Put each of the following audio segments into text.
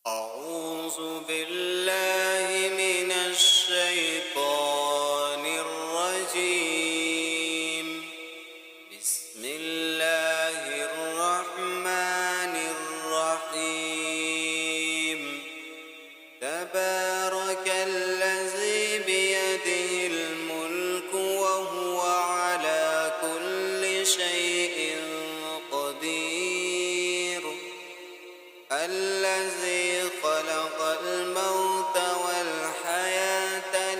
أعوذ بالله من الشيطان الرجيم. بسم الله الرحمن الرحيم. تبارك الذي بيده الملك وهو على كل شيء قدير. الذي خلق الموت والحياة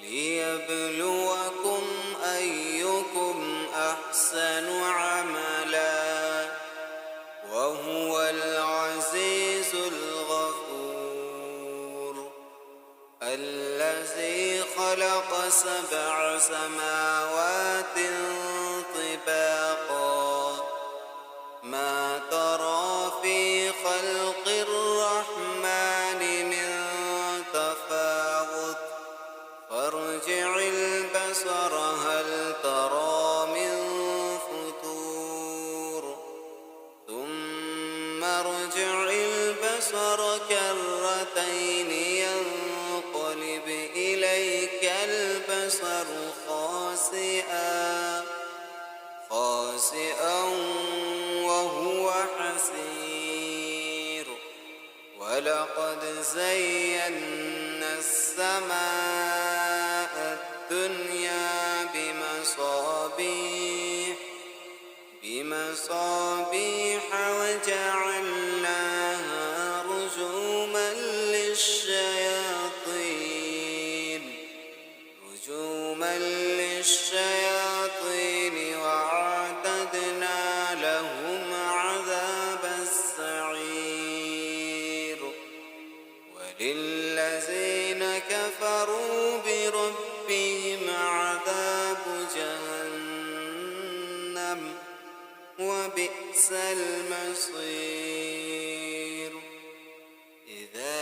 ليبلوكم أيكم أحسن عملا وهو العزيز الغفور. الذي خلق 7 سماوات طباقا ما ترى في خلق الرحمن من تفاوت فارجع البصر هل ترى من فطور ثم ارجع البصر كرتين ينقلب إليك البصر خاسئا وهو حسير. ولقد زينا السماء الدنيا بمصابيح وجعلناها رجوما للشياطين وأعتدنا لهم عذاب السعير. وللذين كفروا بربهم عذاب جهنم وبئس المصير. إذا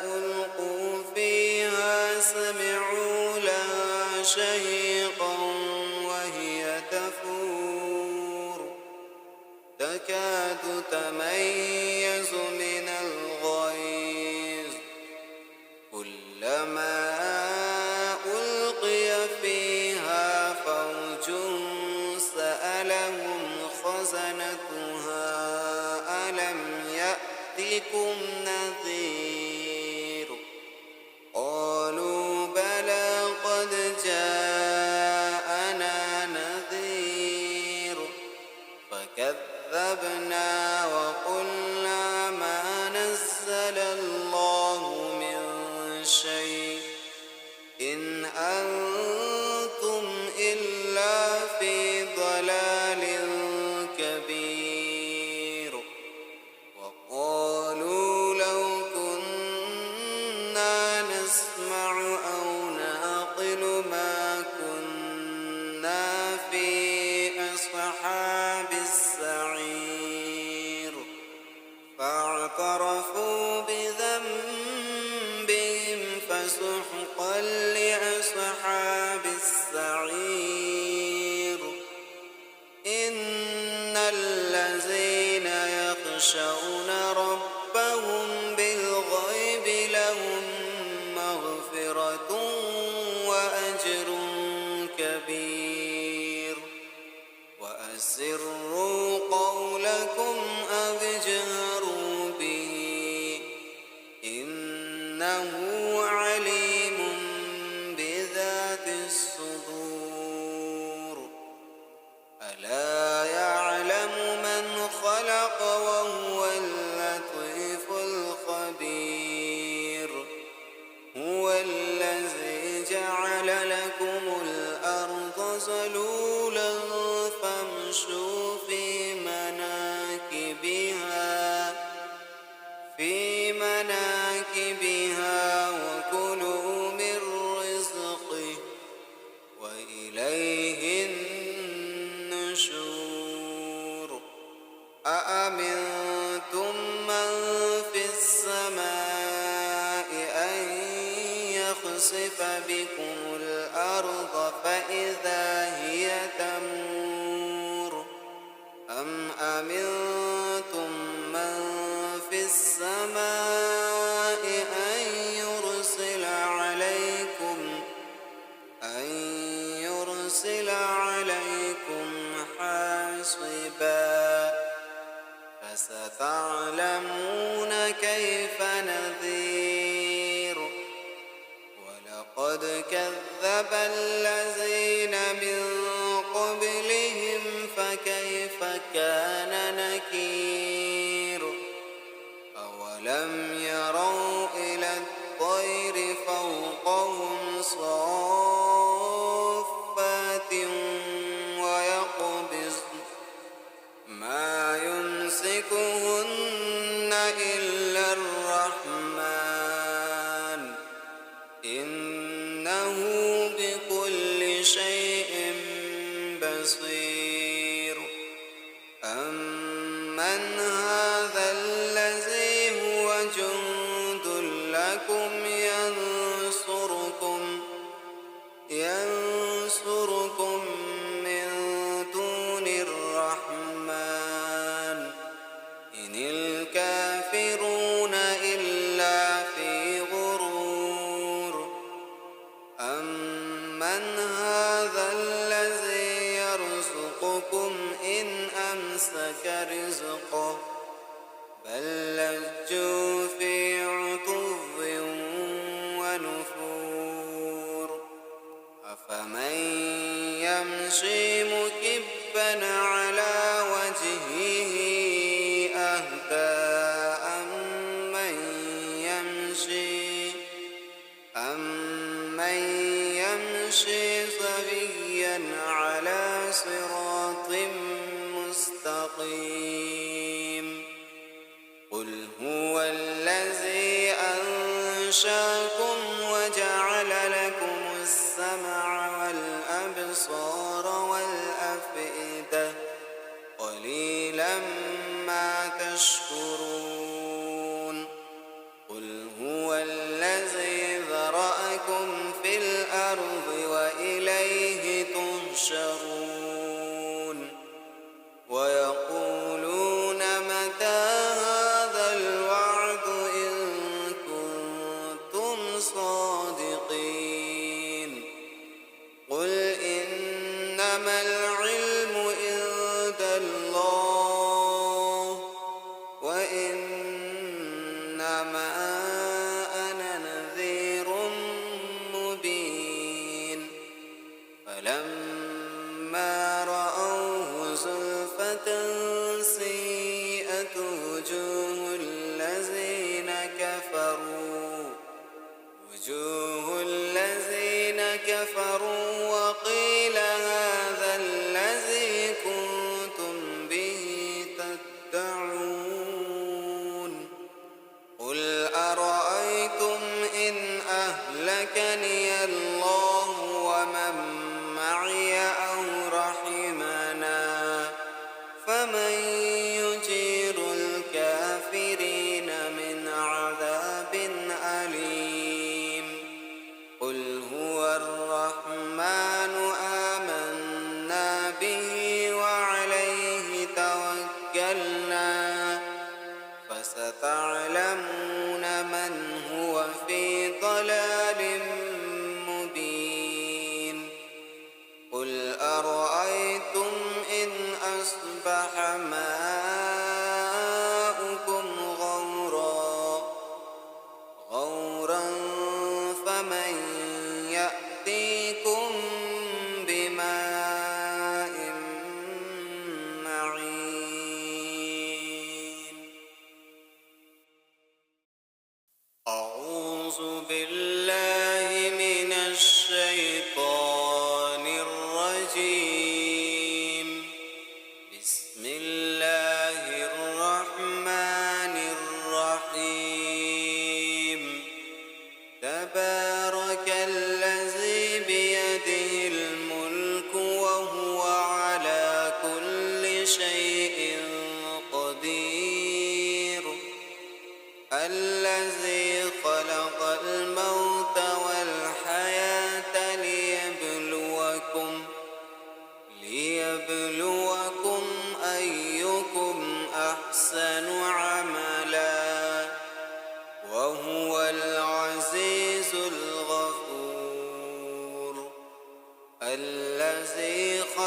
ألقوا فيها سمعوا لها شهيقا وهي تفور تكاد تميز من الغيظ كلما ألقي فيها فوج سألهم خزنتها ألم يأتكم نذير قالوا بلى قد جاءنا نذير فكذبنا وقلنا ما نزل الله من شيء إن أنتم إلا في ضلال كبير. وقالوا لو كنا نسمع أو نعقل ما كنا في أصحاب السعير. فاعترفوا بذنبهم فسحقا لأصحاب السعير. إن الذين يخشون ربهم بالغيب لهم مغفرة وأجر كبير. وأسروا قولكم أو اجهروا به إنه عليم بذات الصدور. ألا يعلم من خلق وهو اللطيف الخبير. هو الذي جعل لكم الأرض ذلولا فامشوا في مناكبها وكلوا من رزقه وإليه النشور. أأمنتم من في السماء أن يخسف بكم الأرض فإذا هي تمور أم أمنتم السماء أن يرسل عليكم حاصبا فستعلمون كيف نذير ولقد كذب الذين من قبلهم فكيف كان نكير أولم يروا إلى الطير فوقهم صافات ويقبضن ما يمسكهن إلا الرحمن إنه بكل شيء بصير أمن هذا الذي هو جند لكم ينصركم من دون الرحمن إن الكافرون إلا في غرور أمن هذا الذي يرزقكم إن أمسك رزقه بل لجوا في عتو ونفور أفمن يمشي مكبا على وجهه أهدى أمن يمشي سويا على صراط مستقيم قل هو الذي أنشاكم وجعل لكم السمع والأبصار والأفئدة قليلا ما تشكرون قل هو الذي ذرأكم في الأرض وإليه تحشرون ويقولون متى هذا الوعد إن كنتم صادقين قل إنما العلم عند الله وإنما أنا نذير مبين فلما رأوه زلفة سيئت وجوه الذين كفروا وقيل هذا الذي كنتم به تدعون قل أرأيتم إن أهلكني الله ومن معي أو رحمنا فمن يجير الكافرين من عذاب أليم قل هو الرحمن آمنا به وعليه توكلنا فستعلمون من هو في ضلال مبين قل أرأيتم إن أصبح ماؤكم غورا فمن يأتيكم بماء معين أعوذ بالله من الشيطان الرجيم بسم الله الرحمن الرحيم تبارك الذي بيده الملك وهو على كل شيء قدير الذي خلق الموت والحياة ليبلوكم أيكم أحسن عملا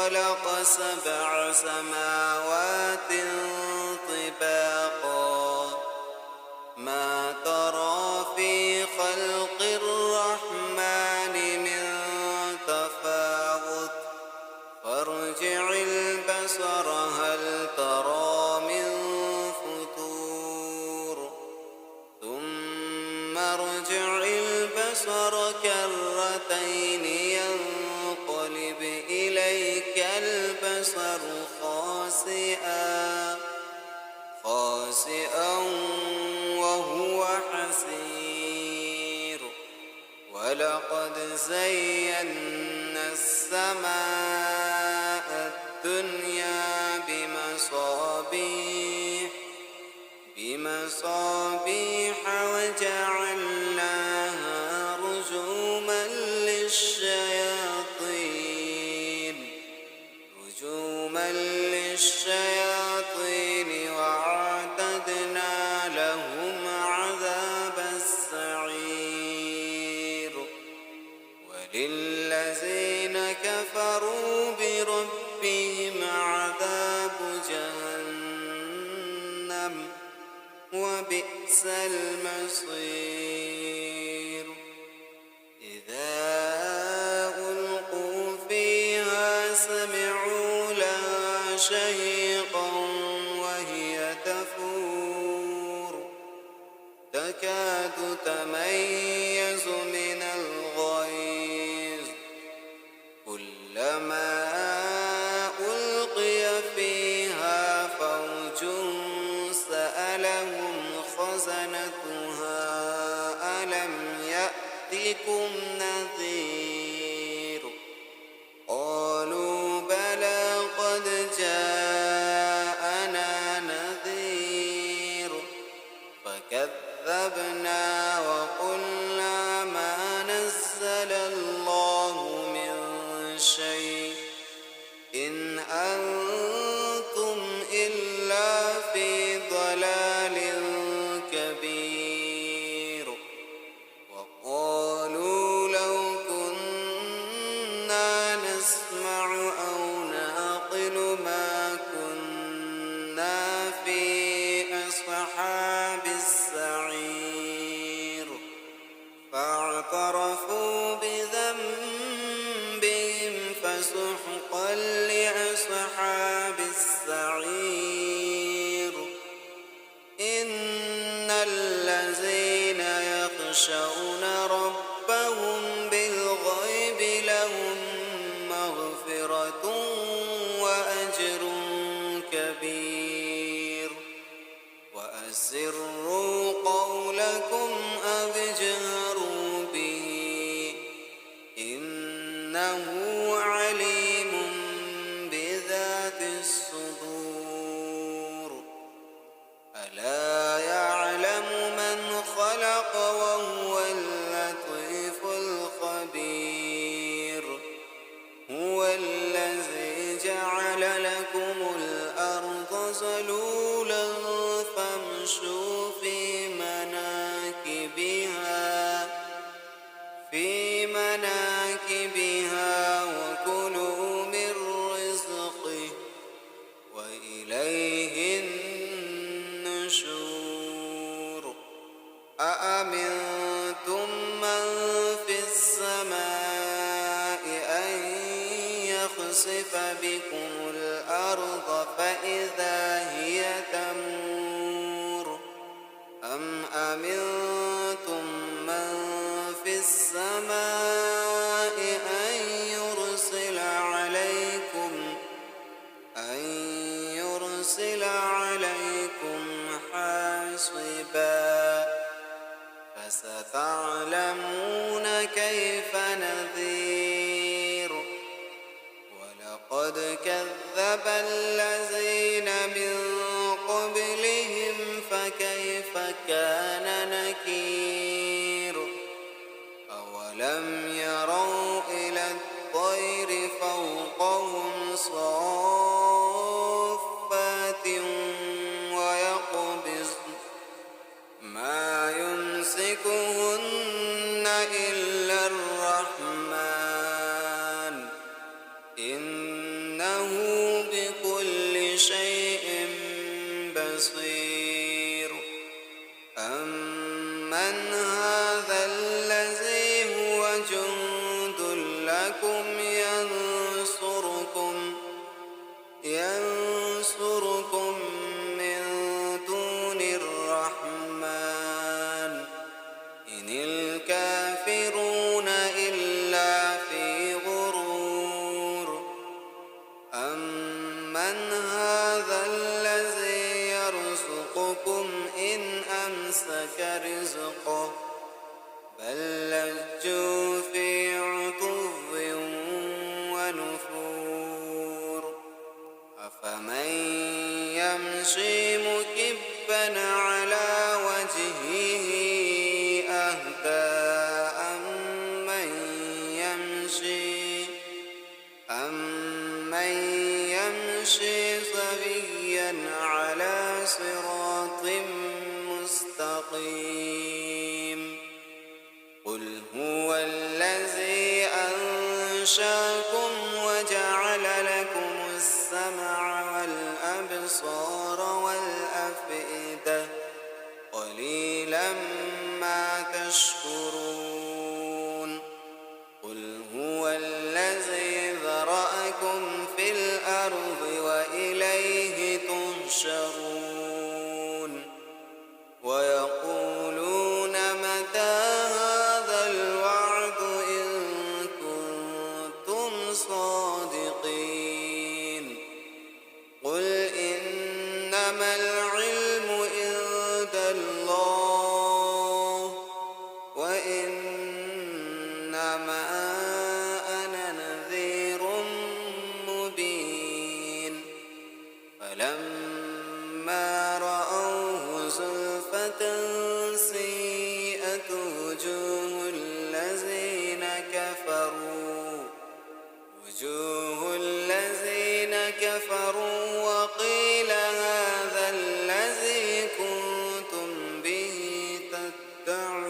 خلق 7 سماوات طباقا ما ترى في خلق الرحمن من تفاوت فارجع البصر هل ترى من فطور ثم ارجع البصر كرتين ينقلب إليك البصر خاسئا وهو حسير ولقد زينا السماء الدنيا بمصابيح وجعلناها رجوما للشياطين وأعتدنا لهم عذاب السعير وللذين كفروا بربهم عذاب جهنم وبئس المصير إذا ألقوا فيها سمعوا لها شهيقا وهي تفور تكاد تميز من الغيظ كلما ألقي فيها فوج سألهم خزنتها ألم يأتكم نذير قالوا بلى قد جاءنا نذير فكذبنا وقلنا ما نزل الله من شيء إن أنتم إلا في ضلال كبير وقالوا لو كنا نسمع أو نعقل ما كنا في أصحاب السعير فاعترفوا بذنبهم فسحقا لأصحاب السعير إن الذين يخشون ربهم بالغيب لهم مغفرة وأجر كبير وأسروا قولكم أو اجهروا به إنه عليم بذات الصدور ألا يعلم من خلق وهو اللطيف الخبير هو الذي جعل لكم الأرض ذلولا فامشوا في مناكبها وكلوا من رزقه وإليه النشور أأمنتم من في السماء أن يخسف بكم الأرض فإذا هي تمور أم أمنتم من في السماء أن يرسل عليكم حاصبا فستعلمون كيف نذير ولقد كذب الذين من قبلهم فكيف كان نكير أولم يروا إلى الطير فوقهم صافات ويقبضن ما يمسكهن إلا الرحمن إن بصير أمن هذا الذي هو جند لكم ينصركم من دون الرحمن إن الكافرون إلا في غرور أمن هذا الذي يرزقكم إن أمسك رزقه بل لجوا في عتو ونفور أفمن يمشي مكبا على وجهه أهدى أمن يمشي سويا على صراط مستقيم قل هو الذي أنشاكم وجعل لكم السمع والأبصار والأفئدة قليلا ما تشكرون قل هو الذي ذرأكم في الأرض وإليه تحشرون ويقولون متى هذا الوعد إن كنتم صادقين قل إنما العلم عند الله وإنما أنا نذير مبين فلما رأوه زلفة سيئت وجوه الذين كفروا وقيل هذا الذي كنتم به تدعون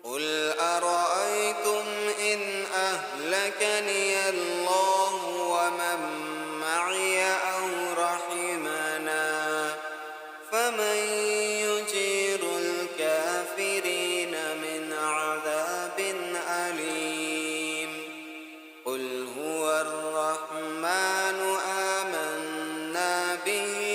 قل أرأيتم إن أهلكني الله ومن معي أو رحمنا فمن يجير الكافرين من عذاب أليم قل هو الرحمن آمنا به